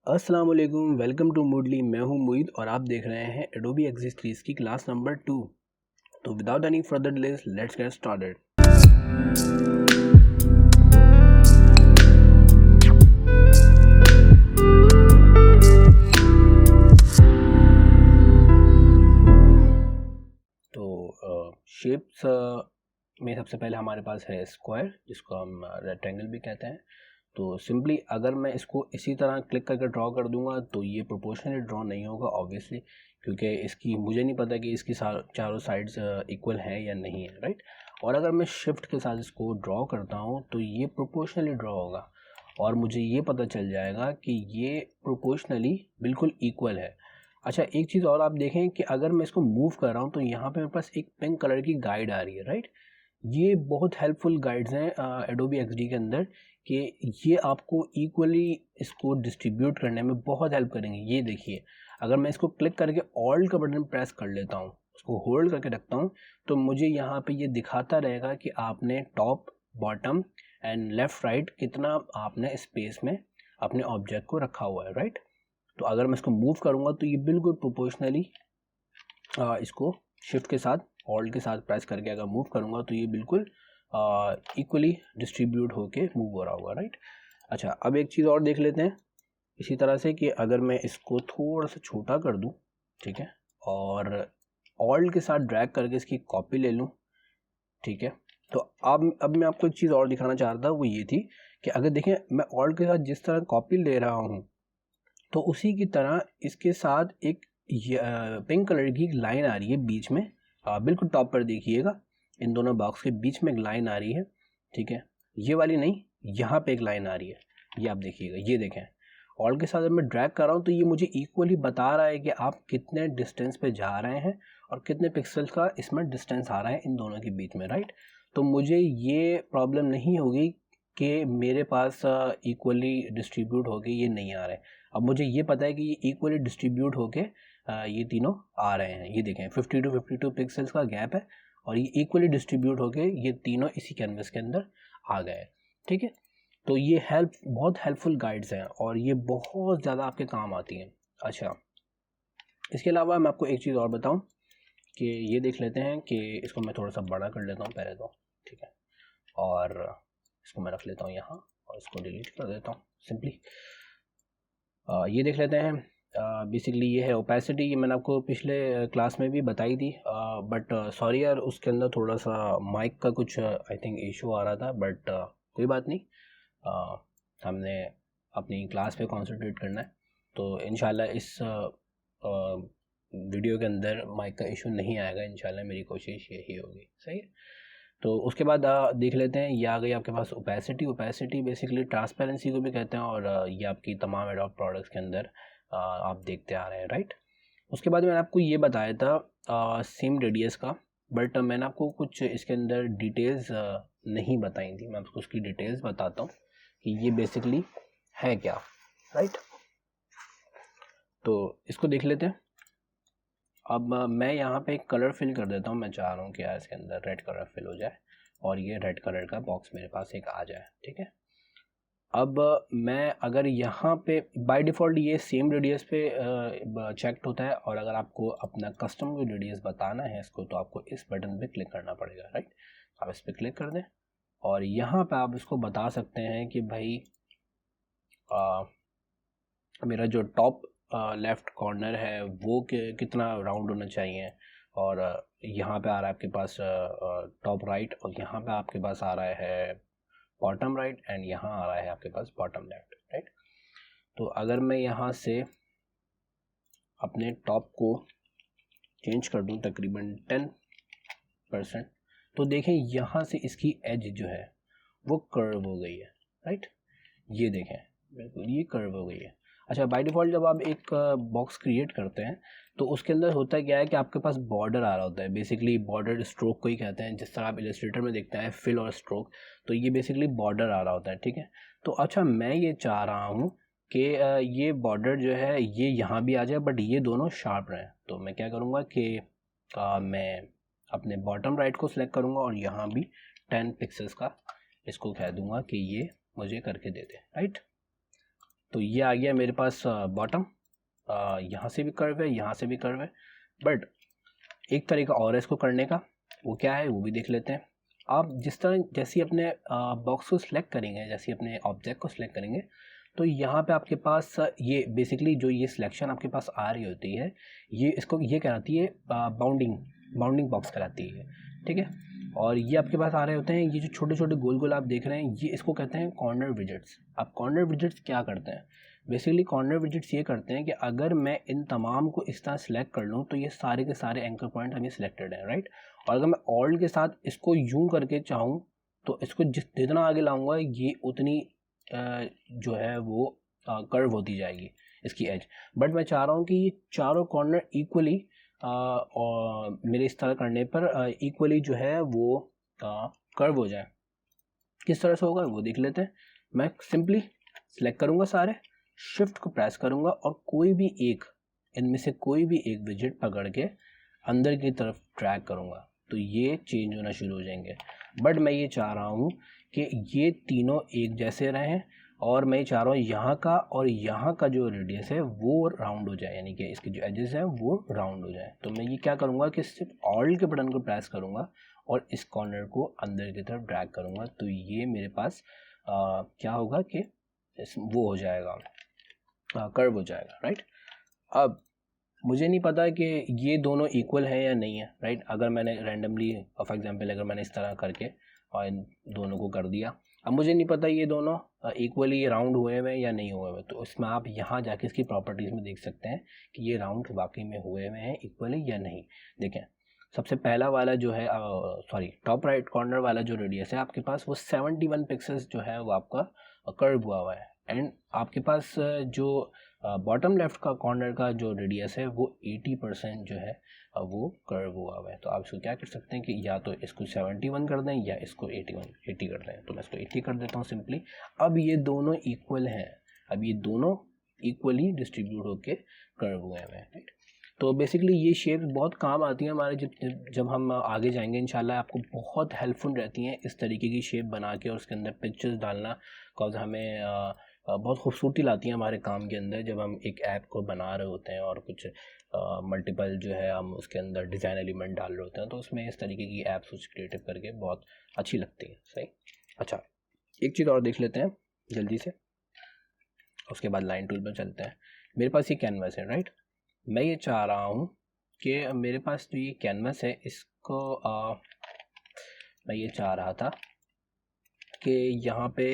अस्सलाम वालेकुम, welcome to मूडली। मैं हूं मुईद और आप देख रहे हैं एडोबी एक्सिस 3 की क्लास नंबर 2। तो without any further delays let's get started. तो शेप्स में सबसे पहले हमारे पास है स्क्वायर, जिसको हम रेक्टेंगल भी कहते हैं। तो सिंपली अगर मैं इसको इसी तरह क्लिक करके ड्रॉ कर दूंगा तो ये प्रोपोर्शनली ड्रॉ नहीं होगा ऑब्वियसली, क्योंकि इसकी मुझे नहीं पता कि इसकी चारों साइड्स इक्वल हैं या नहीं है, राइट। और अगर मैं शिफ्ट के साथ इसको ड्रॉ करता हूँ तो ये प्रोपोर्शनली ड्रॉ होगा और मुझे ये पता चल जाएगा कि ये प्रोपोर्शनली बिल्कुल इक्वल है। अच्छा, एक चीज़ और आप देखें कि अगर मैं इसको मूव कर रहा हूँ तो यहाँ पे मेरे पास एक पिंक कलर की गाइड आ रही है, राइट। ये बहुत हेल्पफुल गाइड्स हैं एडोबी एक्सडी के अंदर कि ये आपको इक्वली इसको डिस्ट्रीब्यूट करने में बहुत हेल्प करेंगे। ये देखिए, अगर मैं इसको क्लिक करके ऑल्ट का बटन प्रेस कर लेता हूँ, उसको होल्ड करके रखता हूँ, तो मुझे यहाँ पे ये दिखाता रहेगा कि आपने top, bottom and left right कितना आपने स्पेस में अपने ऑब्जेक्ट को रखा हुआ है, राइट। तो अगर मैं इसको मूव करूँगा तो ये बिल्कुल प्रोपोर्शनली इसको शिफ्ट के साथ, ऑल्ट के साथ प्रेस करके अगर मूव करूँगा तो ये बिल्कुल इक्वली डिस्ट्रीब्यूट होके मूव हो रहा होगा, राइट। अच्छा, अब एक चीज़ और देख लेते हैं इसी तरह से कि अगर मैं इसको थोड़ा सा छोटा कर दूं, ठीक है, और ऑल्ट के साथ ड्रैग करके इसकी कॉपी ले लूं, ठीक है। तो अब मैं आपको एक चीज़ और दिखाना चाह रहा था, वो ये थी कि अगर देखें मैं ऑल्ट के साथ जिस तरह कॉपी ले रहा हूँ तो उसी की तरह इसके साथ एक पिंक कलर की लाइन आ रही है बीच में, बिल्कुल टॉप पर देखिएगा, इन दोनों बॉक्स के बीच में एक लाइन आ रही है, ठीक है। ये वाली नहीं, यहाँ पे एक लाइन आ रही है, ये आप देखिएगा, ये देखें। ऑल के साथ जब मैं ड्रैग कर रहा हूँ तो ये मुझे इक्वली बता रहा है कि आप कितने डिस्टेंस पे जा रहे हैं और कितने पिक्सल्स का इसमें डिस्टेंस आ रहा है इन दोनों के बीच में, राइट। तो मुझे ये प्रॉब्लम नहीं होगी कि मेरे पास इक्वली डिस्ट्रीब्यूट होके ये नहीं आ रहे। अब मुझे ये पता है कि ये इक्वली डिस्ट्रीब्यूट होके ये तीनों आ रहे हैं। ये देखें 50 to 52 पिक्सल्स का गैप है और ये इक्वली डिस्ट्रीब्यूट होके ये तीनों इसी कैनवस के अंदर आ गए, ठीक है। तो ये बहुत हेल्पफुल गाइड्स हैं और ये बहुत ज़्यादा आपके काम आती हैं। अच्छा, इसके अलावा मैं आपको एक चीज़ और बताऊं कि ये देख लेते हैं कि इसको मैं थोड़ा सा बड़ा कर लेता हूँ पहले तो, ठीक है, और इसको मैं रख लेता हूँ यहाँ और इसको डिलीट कर देता हूँ सिंपली। ये देख लेते हैं, बेसिकली ये है ओपेसिटी। ये मैंने आपको पिछले क्लास में भी बताई थी, बट सॉरी यार, उसके अंदर थोड़ा सा माइक का कुछ आई थिंक इशू आ रहा था, बट कोई बात नहीं, हमने अपनी क्लास पे कंसंट्रेट करना है। तो इंशाल्लाह इस वीडियो के अंदर माइक का इशू नहीं आएगा, इंशाल्लाह मेरी कोशिश यही होगी, सही है। तो उसके बाद देख लेते हैं, ये आ गई आपके पास ओपेसिटी। ओपेसिटी बेसिकली ट्रांसपेरेंसी को भी कहते हैं और ये आपकी तमाम एडोब प्रोडक्ट्स के अंदर आप देखते आ रहे हैं, राइट। उसके बाद मैंने आपको ये बताया था सेम रेडियस का, बट मैंने आपको कुछ इसके अंदर डिटेल्स नहीं बताई थी। मैं आपको उसकी डिटेल्स बताता हूँ कि ये बेसिकली है क्या, राइट। तो इसको देख लेते हैं। अब मैं यहाँ पे एक कलर फिल कर देता हूँ। मैं चाह रहा हूँ कि यार इसके अंदर रेड कलर फिल हो जाए और ये रेड कलर का बॉक्स मेरे पास एक आ जाए, ठीक है। अब मैं अगर यहाँ पे बाय डिफ़ॉल्ट ये सेम रेडियस पे चेक्ड होता है, और अगर आपको अपना कस्टम रेडियस बताना है इसको तो आपको इस बटन पे क्लिक करना पड़ेगा, राइट। आप इस पर क्लिक कर दें और यहाँ पे आप इसको बता सकते हैं कि भाई मेरा जो टॉप लेफ़्ट कॉर्नर है वो कितना राउंड होना चाहिए, और यहाँ पे आ रहा है आपके पास टॉप राइट, और यहाँ पे आपके पास आ रहा है बॉटम राइट, एंड यहाँ आ रहा है आपके पास बॉटम लेफ्ट, राइट। तो अगर मैं यहाँ से अपने टॉप को चेंज कर दूँ तकरीबन 10%, तो देखें यहाँ से इसकी एज जो है वो कर्व हो गई है, राइट। ये देखें बिल्कुल ये कर्व हो गई है। अच्छा, बाय डिफ़ॉल्ट जब आप एक बॉक्स क्रिएट करते हैं तो उसके अंदर होता क्या है कि आपके पास बॉर्डर आ रहा होता है। बेसिकली बॉर्डर स्ट्रोक को ही कहते हैं, जिस तरह आप इलस्ट्रेटर में देखते हैं फिल और स्ट्रोक, तो ये बेसिकली बॉर्डर आ रहा होता है, ठीक है। तो अच्छा, मैं ये चाह रहा हूँ कि ये बॉर्डर जो है ये यहाँ भी आ जाए बट ये दोनों शार्प रहें। तो मैं क्या करूँगा कि मैं अपने बॉटम राइट को सिलेक्ट करूँगा और यहाँ भी 10 पिक्सल्स का इसको कह दूँगा कि ये मुझे करके दे दे, राइट। तो ये आ गया मेरे पास बॉटम, यहाँ से भी कर्व है, यहाँ से भी कर्व है। बट एक तरीका और है इसको करने का, वो क्या है वो भी देख लेते हैं। आप जिस तरह जैसे अपने बॉक्स को सिलेक्ट करेंगे, जैसे अपने ऑब्जेक्ट को सिलेक्ट करेंगे, तो यहाँ पे आपके पास ये बेसिकली जो ये सिलेक्शन आपके पास आ रही होती है, ये इसको ये कहलाती है बाउंडिंग बॉक्स कहलाती है, ठीक है। और ये आपके पास आ रहे होते हैं, ये जो छोटे छोटे गोल गोल आप देख रहे हैं, ये इसको कहते हैं कॉर्नर विजेट्स। अब कॉर्नर विजेट्स क्या करते हैं, बेसिकली कॉर्नर विजेट्स ये करते हैं कि अगर मैं इन तमाम को इस तरह सेलेक्ट कर लूँ तो ये सारे के सारे एंकर पॉइंट अभी सिलेक्टेड हैं, राइट। और अगर मैं ऑल्ट के साथ इसको यूं करके चाहूँ तो इसको जितना आगे लाऊंगा ये उतनी जो है वो कर्व होती जाएगी इसकी एज। बट मैं चाह रहा हूँ कि ये चारों कॉर्नर इक्वली और मेरे इस तरह करने पर इक्वली जो है वो कर्व हो जाए। किस तरह से होगा वो देख लेते हैं। मैं सिंपली सिलेक्ट करूँगा सारे, शिफ्ट को प्रेस करूँगा और कोई भी एक इनमें से कोई भी एक विजेट पकड़ के अंदर की तरफ ड्रैग करूँगा तो ये चेंज होना शुरू हो जाएंगे। बट मैं ये चाह रहा हूँ कि ये तीनों एक जैसे रहें और मैं चाह रहा हूँ यहाँ का और यहाँ का जो रेडियस है वो राउंड हो जाए, यानी कि इसके जो एजेस हैं वो राउंड हो जाए। तो मैं ये क्या करूँगा कि सिर्फ ऑल्ट के बटन को प्रेस करूँगा और इस कॉर्नर को अंदर की तरफ ड्रैग करूँगा तो ये मेरे पास क्या होगा कि वो हो जाएगा, कर्व हो जाएगा, राइट। अब मुझे नहीं पता कि ये दोनों इक्वल है या नहीं है, राइट। अगर मैंने रैंडमली फॉर एग्जांपल अगर मैंने इस तरह करके और इन दोनों को कर दिया, अब मुझे नहीं पता ये दोनों इक्वली राउंड हुए हुए या नहीं हुए हुए, तो इसमें आप यहाँ जाके इसकी प्रॉपर्टीज़ में देख सकते हैं कि ये राउंड वाकई में हुए हुए हैं इक्वली या नहीं। देखें सबसे पहला वाला जो है टॉप राइट कॉर्नर वाला जो रेडियस है आपके पास वो 71 पिक्सेल्स जो है वो आपका कर्व हुआ है। एंड आपके पास जो बॉटम लेफ्ट का कॉर्नर का जो रेडियस है वो 80% जो है वो कर्व हुआ है। तो आप इसको क्या कर सकते हैं कि या तो इसको 71 कर दें या इसको 80 कर दें। तो मैं इसको 80 कर देता हूँ सिंपली। अब ये दोनों इक्वल हैं, अब ये दोनों इक्वली डिस्ट्रीब्यूट होके कर्व हुए हैं, राइट। तो बेसिकली ये शेप बहुत काम आती है हमारे जब हम आगे जाएंगे इंशाल्लाह, आपको बहुत हेल्पफुल रहती हैं इस तरीके की शेप बना के और उसके अंदर पिक्चर्स डालना, बिकॉज हमें बहुत खूबसूरती लाती है हमारे काम के अंदर जब हम एक ऐप को बना रहे होते हैं और कुछ मल्टीपल जो है हम उसके अंदर डिज़ाइन एलिमेंट डाल रहे होते हैं, तो उसमें इस तरीके की ऐप्स कुछ क्रिएटिव करके बहुत अच्छी लगती है, सही। अच्छा एक चीज़ और देख लेते हैं जल्दी से, उसके बाद लाइन टूल पर चलते हैं। मेरे पास ये कैनवास है, राइट। मैं ये चाह रहा हूँ कि मेरे पास जो ये कैनवास है इसको मैं ये चाह रहा था कि यहाँ पे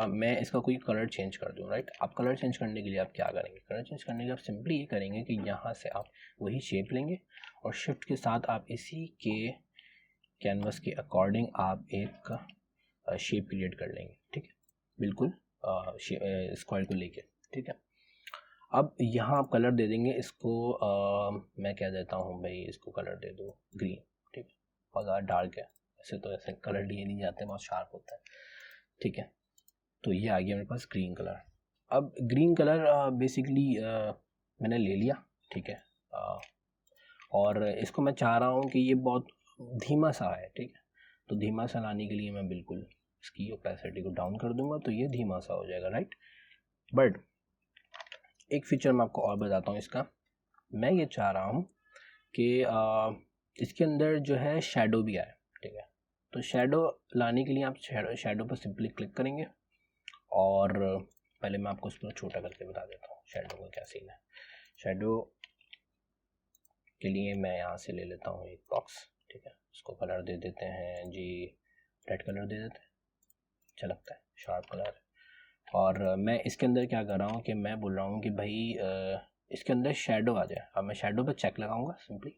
मैं इसका कोई कलर चेंज कर दूँ, राइट। आप कलर चेंज करने के लिए आप क्या करेंगे, कलर चेंज करने के लिए आप सिंपली ये करेंगे कि यहाँ से आप वही शेप लेंगे और शिफ्ट के साथ आप इसी के कैनवास के अकॉर्डिंग आप एक शेप क्रिएट कर लेंगे, ठीक है, बिल्कुल स्क्वायर को लेके, ठीक है। अब यहाँ आप कलर दे देंगे इसको, मैं क्या देता हूँ भाई, इसको कलर दे दो ग्रीन, ठीक है, बहुत ज़्यादा डार्क है, ऐसे तो ऐसे कलर लिए नहीं जाते, बहुत शार्प होता है, ठीक है। तो ये आ गया मेरे पास ग्रीन कलर। अब ग्रीन कलर बेसिकली मैंने ले लिया, ठीक है, और इसको मैं चाह रहा हूँ कि ये बहुत धीमा सा है, ठीक है। तो धीमा सा लाने के लिए मैं बिल्कुल इसकी ओपेसिटी को डाउन कर दूंगा तो ये धीमा सा हो जाएगा, राइट। बट एक फीचर मैं आपको और बताता हूँ इसका। मैं ये चाह रहा हूँ कि इसके अंदर जो है शैडो भी आए, ठीक है। तो शैडो लाने के लिए आप शैडो पर सिंपली क्लिक करेंगे और पहले मैं आपको उसको छोटा करके बता देता हूँ शैडो का क्या सीन है। शैडो के लिए मैं यहाँ से ले लेता हूँ एक बॉक्स, ठीक है, उसको कलर दे देते हैं जी, रेड कलर दे देते हैं, अच्छा लगता है, शार्प कलर है। और मैं इसके अंदर क्या कर रहा हूँ कि मैं बोल रहा हूँ कि भाई इसके अंदर शेडो आ जाए। अब मैं शेडो पे चेक लगाऊंगा सिंपली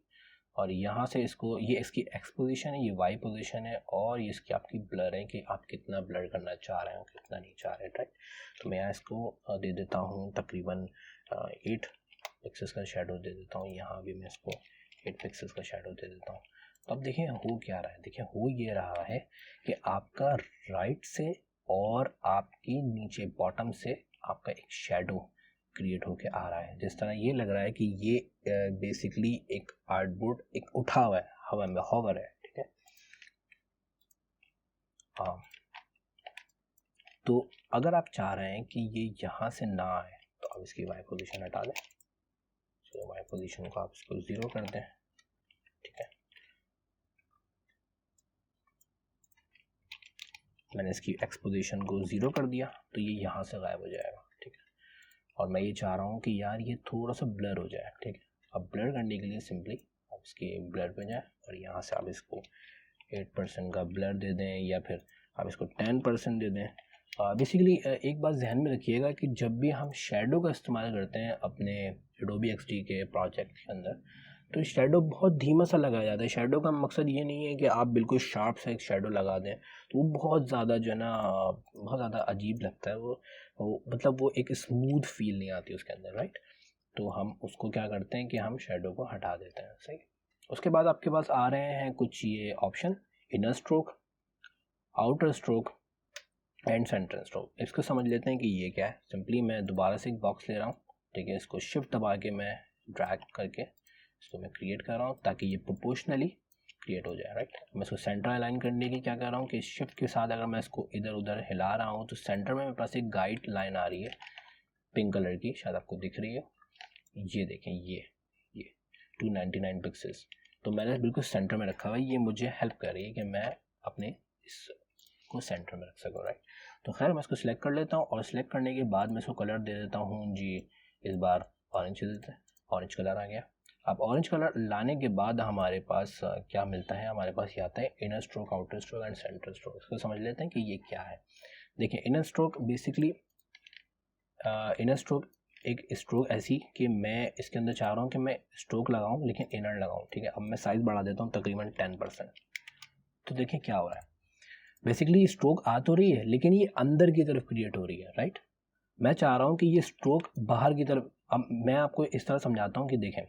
और यहाँ से इसको, ये इसकी एक्स पोजीशन है, ये वाई पोजीशन है और ये इसकी आपकी ब्लर है कि आप कितना ब्लर करना चाह रहे हो कितना नहीं चाह रहे, राइट। तो मैं यहाँ इसको दे देता हूँ तकरीबन 8 पिक्सेल्स का शेडो दे देता हूँ। यहाँ भी मैं इसको 8 पिक्सेल्स का शेडो दे देता हूँ। तो अब देखिए हो क्या रहा है, देखिए हो ये रहा है कि आपका राइट से और आपकी नीचे बॉटम से आपका एक शेडो क्रिएट होके आ रहा है। जिस तरह ये लग रहा है कि ये बेसिकली एक आर्टबोर्ड एक उठा हुआ है, हवा में हॉवर है, ठीक है। हाँ, तो अगर आप चाह रहे हैं कि ये यहाँ से ना आए तो आप इसकी वाई पोजीशन हटा दें, तो वाई पोजीशन को आप इसको 0 कर दें, ठीक है। मैंने इसकी एक्स पोजीशन को 0 कर दिया तो ये यहाँ से गायब हो जाएगा, ठीक है। और मैं ये चाह रहा हूँ कि यार ये थोड़ा सा ब्लर हो जाए, ठीक है। अब ब्लर करने के लिए सिंपली आप इसकी ब्लर पे जाए और यहाँ से आप इसको 8% का ब्लर दे दें या फिर आप इसको 10% दे दें। बेसिकली एक बात ध्यान में रखिएगा कि जब भी हम शेडो का इस्तेमाल करते हैं अपने एडोबी XD के प्रोजेक्ट के अंदर, तो शेडो बहुत धीमा सा लगाया जाता है। शेडो का मकसद ये नहीं है कि आप बिल्कुल शार्प सा एक शेडो लगा दें, तो वो बहुत ज़्यादा जो है ना बहुत ज़्यादा अजीब लगता है। वो मतलब वो एक स्मूथ फील नहीं आती उसके अंदर, राइट। तो हम उसको क्या करते हैं कि हम शेडो को हटा देते हैं, सही। उसके बाद आपके पास आ रहे हैं कुछ ये option, inner stroke, outer stroke and centre stroke. इसको समझ लेते हैं कि ये क्या है। सिंपली मैं दोबारा से एक बॉक्स ले रहा हूँ, ठीक है। इसको शिफ्ट दबा के मैं ड्रैग करके इसको मैं क्रिएट कर रहा हूँ ताकि ये प्रोपोर्शनली क्रिएट हो जाए, राइट। मैं इसको सेंटर अलाइन करने की क्या कर रहा हूँ कि शिफ्ट के साथ अगर मैं इसको इधर उधर हिला रहा हूँ तो सेंटर में मेरे पास एक गाइड लाइन आ रही है पिंक कलर की, शायद आपको दिख रही है। ये देखें, ये 299 पिक्सल्स, तो मैंने बिल्कुल सेंटर में रखा हुआ है। ये मुझे हेल्प कर रही है कि मैं अपने इस को सेंटर में रख सकूँ, राइट। तो खैर मैं इसको सिलेक्ट कर लेता हूँ और सिलेक्ट करने के बाद मैं इसको कलर दे देता हूँ जी, इस बार ऑरेंज दे देते हैं। ऑरेंज कलर आ गया। अब ऑरेंज कलर लाने के बाद हमारे पास क्या मिलता है, हमारे पास ये आता है inner stroke, outer stroke and centre stroke. इसको समझ लेते हैं कि ये क्या है। देखिए, inner stroke basically inner stroke एक स्ट्रोक ऐसी कि मैं इसके अंदर चाह रहा हूँ कि मैं स्ट्रोक लगाऊँ लेकिन इनर लगाऊँ, ठीक है। अब मैं साइज़ बढ़ा देता हूँ तकरीबन 10%। तो देखिए क्या हो रहा है, बेसिकली स्ट्रोक आ तो रही है लेकिन ये अंदर की तरफ क्रिएट हो रही है, राइट। मैं चाह रहा हूँ कि ये स्ट्रोक बाहर की तरफ। अब मैं आपको इस तरह समझाता हूँ कि देखें,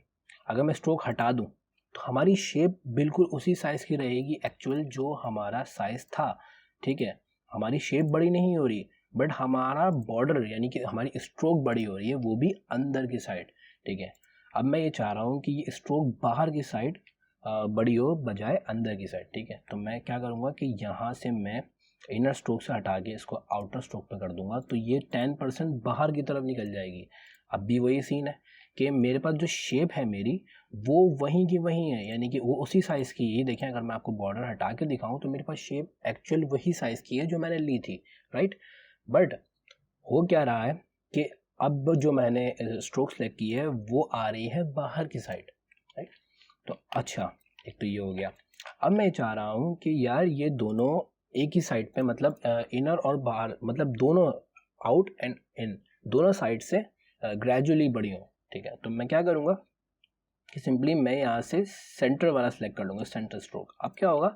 अगर मैं स्ट्रोक हटा दूँ तो हमारी शेप बिल्कुल उसी साइज़ की रहेगी एक्चुअल जो हमारा साइज़ था, ठीक है। हमारी शेप बड़ी नहीं हो रही बट हमारा बॉर्डर यानी कि हमारी स्ट्रोक बड़ी हो रही है, वो भी अंदर की साइड, ठीक है। अब मैं ये चाह रहा हूँ कि ये स्ट्रोक बाहर की साइड बड़ी हो बजाय अंदर की साइड, ठीक है। तो मैं क्या करूँगा कि यहाँ से मैं इनर स्ट्रोक से हटा के इसको आउटर स्ट्रोक पे कर दूंगा तो ये 10% बाहर की तरफ निकल जाएगी। अब भी वही सीन है कि मेरे पास जो शेप है मेरी वो वहीं की वहीं है, यानी कि वो उसी साइज़ की है। देखें, अगर मैं आपको बॉर्डर हटा के दिखाऊं तो मेरे पास शेप एक्चुअल वही साइज़ की है जो मैंने ली थी, राइट। बट हो क्या रहा है कि अब जो मैंने स्ट्रोक सेलेक्ट की है वो आ रही है बाहर की साइड, राइट। तो अच्छा, एक तो ये हो गया। अब मैं चाह रहा हूँ कि यार ये दोनों एक ही साइड पे, मतलब इनर और बाहर, मतलब दोनों आउट एंड इन दोनों साइड से ग्रेजुअली बड़ी हो, ठीक है। तो मैं क्या करूँगा कि सिंपली मैं यहाँ से सेंटर वाला सेलेक्ट कर लूँगा, सेंटर स्ट्रोक। अब क्या होगा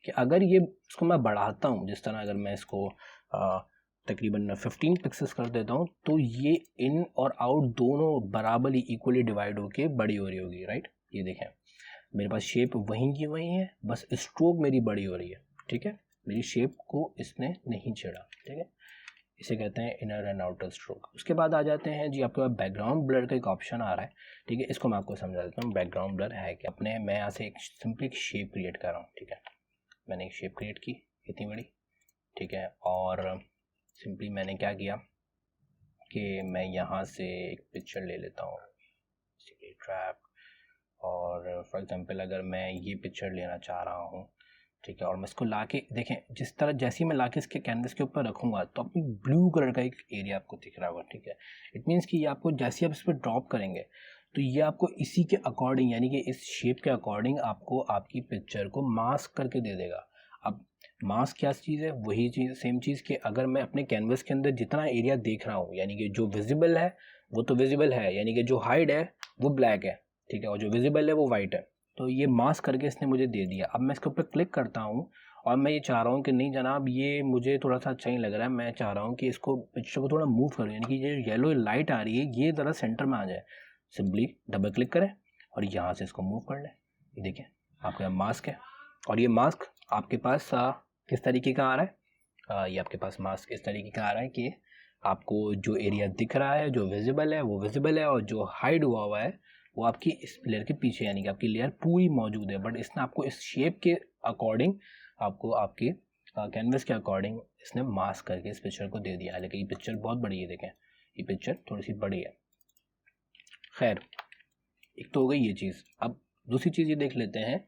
कि अगर ये इसको मैं बढ़ाता हूँ, जिस तरह अगर मैं इसको तकरीबन 15 पिक्सेस कर देता हूँ तो ये इन और आउट दोनों बराबर ही इक्वली डिवाइड होके बड़ी हो रही होगी, राइट। ये देखें, मेरे पास शेप वहीं की वहीं है, बस स्ट्रोक मेरी बड़ी हो रही है, ठीक है। मेरी शेप को इसने नहीं छेड़ा, ठीक है। इसे कहते हैं इनर एंड आउटर स्ट्रोक। उसके बाद आ जाते हैं जी, आपके पास बैकग्राउंड ब्लर का एक ऑप्शन आ रहा है, ठीक है। इसको मैं आपको समझा देता हूँ बैकग्राउंड ब्लर है कि अपने मैं यहाँ से एक सिंपली एक शेप क्रिएट कर रहा हूँ, ठीक है। मैंने एक शेप क्रिएट की इतनी बड़ी, ठीक है। और सिंपली मैंने क्या किया कि मैं यहाँ से एक पिक्चर ले लेता हूँ, ट्रैप। और फॉर एग्जांपल अगर मैं ये पिक्चर लेना चाह रहा हूँ, ठीक है, और मैं इसको लाके देखें, जिस तरह जैसे ही मैं लाके इसके कैनवस के ऊपर रखूँगा तो अपनी ब्लू कलर का एक एरिया आपको दिख रहा होगा, ठीक है। इट मीन्स कि ये आपको जैसे आप इस पर ड्रॉप करेंगे तो ये आपको इसी के अकॉर्डिंग, यानी कि इस शेप के अकॉर्डिंग आपको आपकी पिक्चर को मास्क करके दे देगा। अब मास्क क्या चीज़ है, वही चीज़ सेम चीज़ कि अगर मैं अपने कैनवस के अंदर जितना एरिया देख रहा हूँ, यानी कि जो विजिबल है वो तो विजिबल है, यानी कि जो हाइड है वो ब्लैक है, ठीक है, और जो विजिबल है वो वाइट है। तो ये मास्क करके इसने मुझे दे दिया। अब मैं इसके ऊपर क्लिक करता हूँ और मैं ये चाह रहा हूँ कि नहीं जनाब, ये मुझे थोड़ा सा अच्छा नहीं लग रहा है, मैं चाह रहा हूँ कि इसको पिक्चर को थोड़ा मूव करूँ, यानी कि ये येलो लाइट आ रही है ये ज़रा सेंटर में आ जाए। सिंपली डबल क्लिक करें और यहाँ से इसको मूव कर लें। ये देखिए आपके पास मास्क है, और ये मास्क आपके पास किस तरीके का आ रहा है, ये आपके पास मास्क इस तरीके का आ रहा है कि आपको जो एरिया दिख रहा है, जो विजिबल है वो विजिबल है, और जो हाइड हुआ हुआ है वो आपकी इस लेयर के पीछे, यानी कि आपकी लेयर पूरी मौजूद है। बट इसने आपको इस शेप के अकॉर्डिंग आपको आपके कैनवस के अकॉर्डिंग इसने मास्क करके इस पिक्चर को दे दिया, लेकिन ये पिक्चर बहुत बड़ी है, देखें ये पिक्चर थोड़ी सी बड़ी है। खैर, एक तो हो गई ये चीज़। अब दूसरी चीज़ ये देख लेते हैं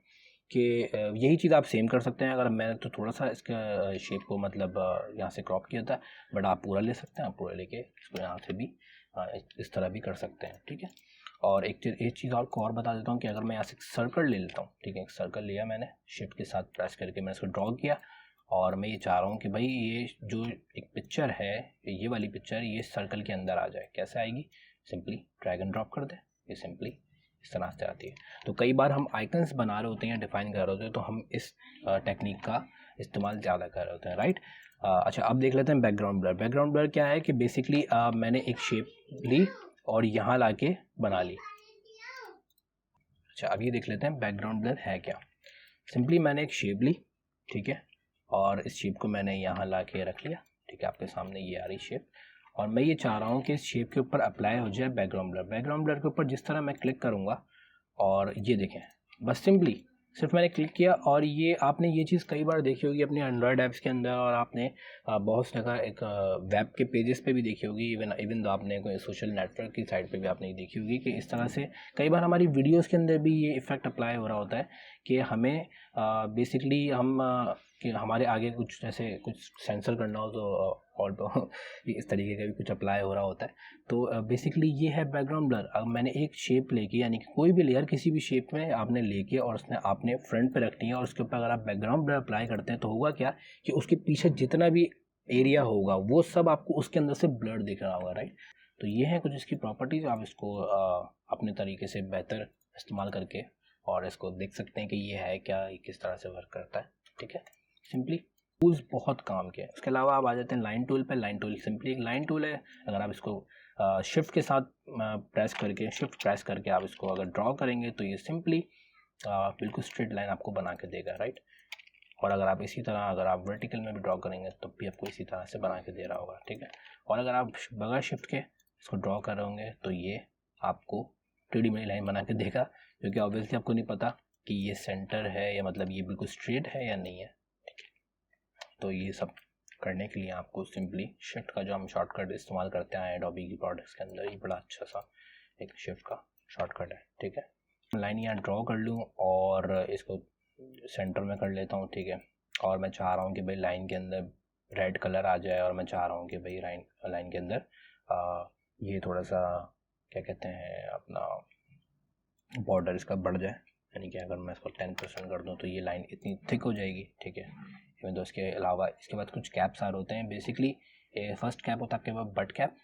कि यही चीज़ आप सेम कर सकते हैं। अगर मैंने तो थोड़ा सा इसका शेप को मतलब यहाँ से क्रॉप किया था, बट आप पूरा ले सकते हैं। आप पूरा लेके इसको यहाँ से भी इस तरह भी कर सकते हैं, ठीक है। और एक चीज़ आपको और बता देता हूँ कि अगर मैं यहाँ से सर्कल ले लेता हूँ, ठीक है, एक सर्कल लिया मैंने, शिफ्ट के साथ प्रेस करके मैंने इसको ड्रॉ किया, और मैं ये चाह रहा हूँ कि भाई ये जो एक पिक्चर है, ये वाली पिक्चर ये सर्कल के अंदर आ जाए। कैसे आएगी? सिंपली ड्रैग एंड ड्रॉप कर दे, ये सिंपली इस तरह से आती है। तो कई बार हम आइकन्स बना रहे होते हैं या डिफाइन कर रहे होते हैं, तो हम इस टेक्निक का इस्तेमाल ज़्यादा कर रहे होते हैं, राइट। अच्छा, अब देख लेते हैं बैकग्राउंड ब्लर। बैकग्राउंड ब्लर क्या है कि बेसिकली मैंने एक शेप ली और यहाँ ला के बना ली। अच्छा, अब ये देख लेते हैं बैकग्राउंड ब्लर है क्या। सिंपली मैंने एक शेप ली, ठीक है, और इस शेप को मैंने यहाँ ला के रख लिया, ठीक है, आपके सामने ये आ रही शेप। और मैं ये चाह रहा हूँ कि इस शेप के ऊपर अप्लाई हो जाए बैकग्राउंड ब्लर। बैकग्राउंड ब्लर के ऊपर जिस तरह मैं क्लिक करूँगा, और ये देखें, बस सिंपली सिर्फ मैंने क्लिक किया, और ये आपने ये चीज़ कई बार देखी होगी अपने एंड्रॉयड ऐप्स के अंदर, और आपने बहुत सी जगह एक वेब के पेजेस पे भी देखी होगी, इवन तो आपने कोई सोशल नेटवर्क की साइट पे भी आपने देखी होगी कि इस तरह से कई बार हमारी वीडियोस के अंदर भी ये इफ़ेक्ट अप्लाई हो रहा होता है कि हमें बेसिकली कि हमारे आगे कुछ जैसे कुछ सेंसर करना हो तो और इस तरीके का भी कुछ अप्लाई हो रहा होता है। तो बेसिकली ये है बैकग्राउंड ब्लर। अब मैंने एक शेप लेके, यानी कि कोई भी लेयर किसी भी शेप में आपने लेके और उसने आपने फ्रंट पे रखनी है, और उसके ऊपर अगर आप बैकग्राउंड ब्लर अप्लाई करते हैं तो होगा क्या कि उसके पीछे जितना भी एरिया होगा वो सब आपको उसके अंदर से ब्लर दिख रहा होगा, राइट। तो ये है कुछ इसकी प्रॉपर्टीज़। आप इसको अपने तरीके से बेहतर इस्तेमाल करके और इसको देख सकते हैं कि ये है क्या, ये किस तरह से वर्क करता है, ठीक है। सिंपली टूल्स बहुत काम के हैं। उसके अलावा आप आ जाते हैं लाइन टूल पे। लाइन टूल सिंपली एक लाइन टूल है। अगर आप इसको शिफ्ट के साथ शिफ्ट प्रेस करके आप इसको अगर ड्रॉ करेंगे तो ये सिंपली बिल्कुल स्ट्रेट लाइन आपको बना के देगा, राइट। और अगर आप इसी तरह अगर आप वर्टिकल में भी ड्रॉ करेंगे तो भी आपको इसी तरह से बना के दे रहा होगा, ठीक है। और अगर आप बगैर शिफ्ट के इसको ड्रॉ कर रहे होंगे तो ये आपको 3D में लाइन बना के देगा, क्योंकि ऑब्वियसली आपको नहीं पता कि ये सेंटर है या मतलब ये बिल्कुल स्ट्रेट है या नहीं है, ठीक है। तो ये सब करने के लिए आपको सिंपली शिफ्ट का जो हम शॉर्टकट इस्तेमाल करते हैं एडोबी की प्रोडक्ट्स के अंदर, ये बड़ा अच्छा सा एक शिफ्ट का शॉर्टकट है, ठीक है। लाइन यहाँ ड्रॉ कर लूँ और इसको सेंटर में कर लेता हूँ, ठीक है। और मैं चाह रहा हूँ कि भाई लाइन के अंदर रेड कलर आ जाए, और मैं चाह रहा हूँ कि भाई लाइन के अंदर ये थोड़ा सा क्या कहते हैं अपना बॉर्डर इसका बढ़ जाए, यानी कि अगर मैं इसको 10% कर दूँ तो ये लाइन इतनी थिक हो जाएगी, ठीक है। इवन तो इसके अलावा इसके बाद कुछ कैप्स आ रहे होते हैं। बेसिकली फर्स्ट कैप होता है आपके पास बट कैप,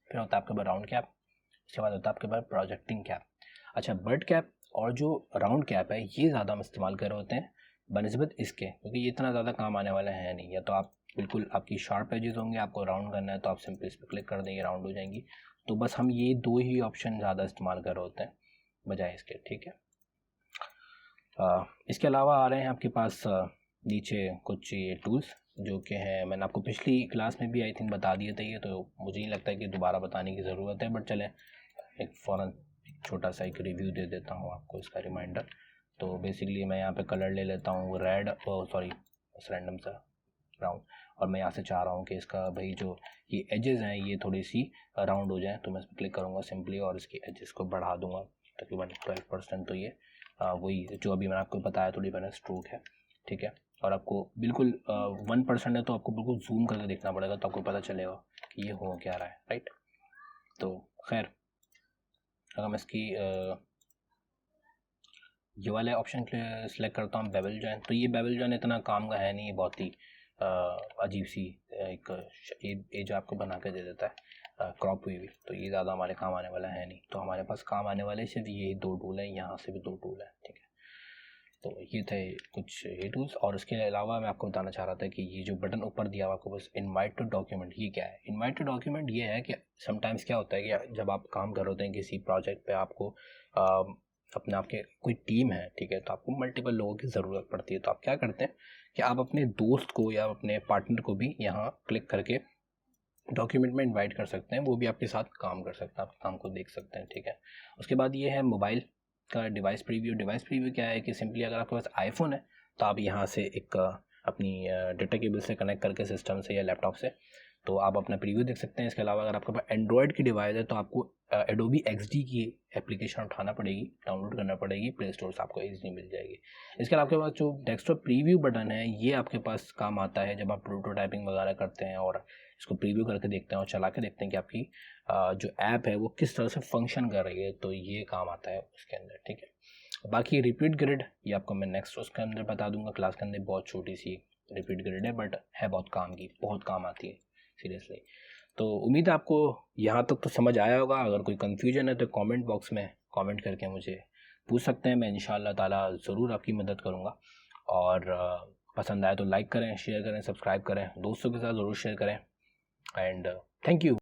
फिर होता है आपके पास राउंड कैप, उसके बाद होता है आपके पास प्रोजेक्टिंग कैप। अच्छा, बट कैप और जो राउंड कैप है ये ज़्यादा हम इस्तेमाल कर रहे होते हैं बनिस्बत इसके, क्योंकि ये इतना ज़्यादा काम आने वाला है नहीं। या तो आप बिल्कुल आपकी शार्प एजेस होंगे, आपको राउंड करना है तो आप सिंपली इस पर क्लिक कर देंगे, राउंड हो जाएंगी। तो बस हम ये दो ही ऑप्शन ज़्यादा इस्तेमाल कर रहे होते हैं बजाय इसके, ठीक है। इसके अलावा आ रहे हैं आपके पास नीचे कुछ ये टूल्स जो कि हैं, मैंने आपको पिछली क्लास में भी आई थिंक बता दिए थे ये, तो मुझे नहीं लगता है कि दोबारा बताने की ज़रूरत है, बट चले एक फ़ौरन छोटा सा एक रिव्यू दे देता हूँ आपको इसका रिमाइंडर। तो बेसिकली मैं यहाँ पे कलर ले लेता हूँ रेड, सॉरी रैंडम सा ब्राउन, और मैं यहाँ से चाह रहा हूँ कि इसका भाई जो ये एजेस हैं ये थोड़ी सी राउंड हो जाए, तो मैं इस पर क्लिक करूँगा सिंपली और इसकी एजेस को बढ़ा दूँगा तकरीबन 12%। तो ये वही जो अभी मैंने आपको बताया थोड़ी मैंने स्ट्रोक है, ठीक है। और आपको बिल्कुल 1% है तो आपको बिल्कुल जूम करके देखना पड़ेगा, तो आपको पता चलेगा कि ये हो क्या रहा है, राइट। तो खैर, अगर मैं इसकी ये वाले ऑप्शन सेलेक्ट करता हूँ बेवल जॉइन, तो ये बेवल जॉइन इतना काम का है नहीं, ये बहुत ही अजीब सी एक एज आपको बना के दे देता है क्रॉप हुई भी, तो ये ज़्यादा हमारे काम आने वाला है नहीं। तो हमारे पास काम आने वाले सिर्फ ये दो टूल हैं, यहाँ से भी दो टूल हैं, ठीक है। तो ये थे कुछ ये टूल्स। और इसके अलावा मैं आपको बताना चाह रहा था कि ये जो बटन ऊपर दिया हुआ आपको बस इनवाइट टू डॉक्यूमेंट, ये क्या है? इनवाइट टू डॉक्यूमेंट ये है कि समटाइम्स क्या होता है कि जब आप काम कर रहे होते हैं किसी प्रोजेक्ट पे, आपको अपने आपके कोई टीम है, ठीक है, तो आपको मल्टीपल लोगों की ज़रूरत पड़ती है। तो आप क्या करते हैं कि आप अपने दोस्त को या अपने पार्टनर को भी यहाँ क्लिक करके डॉक्यूमेंट में इनवाइट कर सकते हैं, वो भी आपके साथ काम कर सकते हैं, आप काम को देख सकते हैं, ठीक है। उसके बाद ये है मोबाइल का डिवाइस प्रीव्यू। डिवाइस प्रीव्यू क्या है कि सिंपली अगर आपके पास आईफोन है तो आप यहाँ से एक अपनी डेटा केबल से कनेक्ट करके सिस्टम से या लैपटॉप से, तो आप अपना प्रीव्यू देख सकते हैं। इसके अलावा अगर आपके पास एंड्रॉयड की डिवाइस है तो आपको एडोबी XD की एप्लीकेशन उठाना पड़ेगी, डाउनलोड करना पड़ेगी, प्ले स्टोर से आपको ईजिली मिल जाएगी। इसके अलावा आपके पास जो डेस्कटॉप प्रीव्यू बटन है ये आपके पास काम आता है जब आप प्रोटोटाइपिंग वगैरह करते हैं और इसको प्रीव्यू करके देखते हैं और चला के देखते हैं कि आपकी जो ऐप है वो किस तरह से फंक्शन कर रही है, तो ये काम आता है उसके अंदर, ठीक है। बाकी रिपीट ग्रिड ये आपको मैं नेक्स्ट उसके अंदर बता दूंगा, क्लास के अंदर बहुत छोटी सी रिपीट ग्रिड है बट है बहुत काम की, बहुत काम आती है सीरियसली। तो उम्मीद है आपको यहाँ तक तो समझ आया होगा। अगर कोई कन्फ्यूजन है तो कमेंट बॉक्स में कमेंट करके मुझे पूछ सकते हैं, मैं इंशाल्लाह ताला ज़रूर आपकी मदद करूँगा। और पसंद आए तो लाइक करें, शेयर करें, सब्सक्राइब करें, दोस्तों के साथ ज़रूर शेयर करें। And thank you.